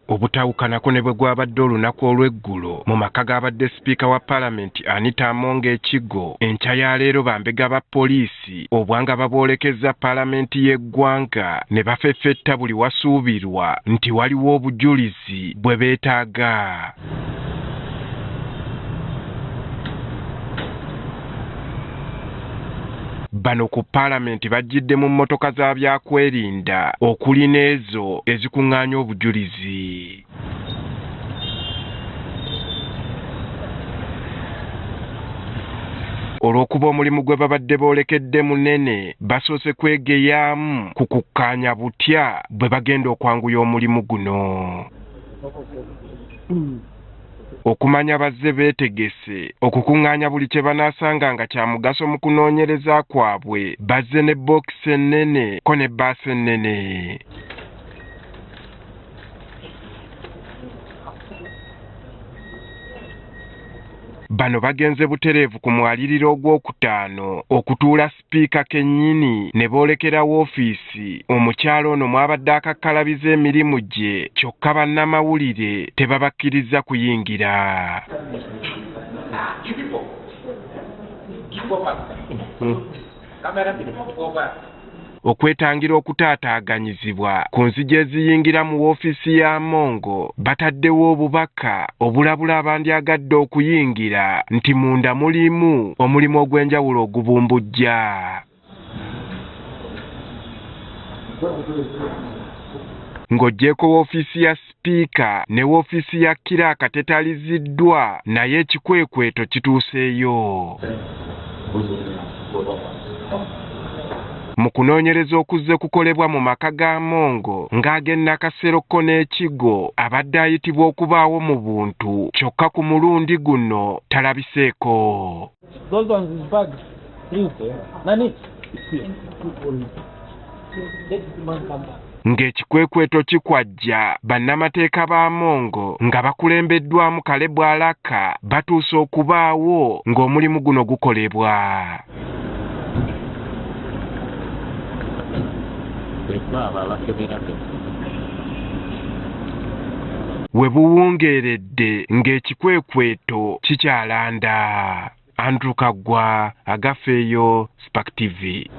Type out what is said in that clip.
Obutawukanako ne bwe gwabadde olunaku olw'eggulo mu maka g'abadde sipiika wa paalamenti Anita Among Ekigo enkya ya leero bambega ba poliisi obwanga babwolekezza paalamenti y'eggwanga ne bafeffetta buli wasuubirwa nti waliwo obujulizi bwe beetaaga. Bano ku paalamenti bajjidde mu mmotoka za byakwerinda okuli n'ezo ezikuŋŋaanya obujulizi. Olw'okuba omulimu gwe babadde boolekedde munene basoose kwegeyaamu ku kukkaanya butya bwe bagenda okwanguya omulimu guno. Okumanya bazze beetegese okukuŋŋaanya buli kye banaasanga nga kya mugaso mu kunoonyereza kwabwe bazze ne bookisi ennene ko ne bbaasi ennene. Bano bagenze butereevu ku mwaliriro ogwokutaano okutuula sipiika kennyini ne boolekera woofiisi omukyalo ono mwabadde akakkalabiza emirimu gye kyokka bannamawulire tebabakkiriza kuyingira. Okwetangira okutaataaganyizibwa ku nzigi eziyingira mu woofiisi ya Mongo bataddewo obubaka obulabula abandyagadde okuyingira nti munda mulimu omulimu ogw'enjawulo ogubumbujja. Ng'oggyeko woofiisi ya sipiika ne woofiisi ya kiraaka tetaliziddwa naye ekikwekweto kituuseeyo. Mu kunoonyereza okuzze kukolebwa mu maka ga Mongo ng'ag'e Nakasero n'Ekigo abadde ayitibwa okubaawo mu buntu kyokka ku mulundi guno talabiseeko. Ng'ekikwekweto kikwajja bannamateeka ba Mongo nga bakulembeddwamu Caleb Alaka batuuse okubaawo ng'omulimu guno gukolebwa. We buwungeeredde ng'ekikwekweto kikyalanda. Andrew Kaggwa, Agafeeyo, Spark TV.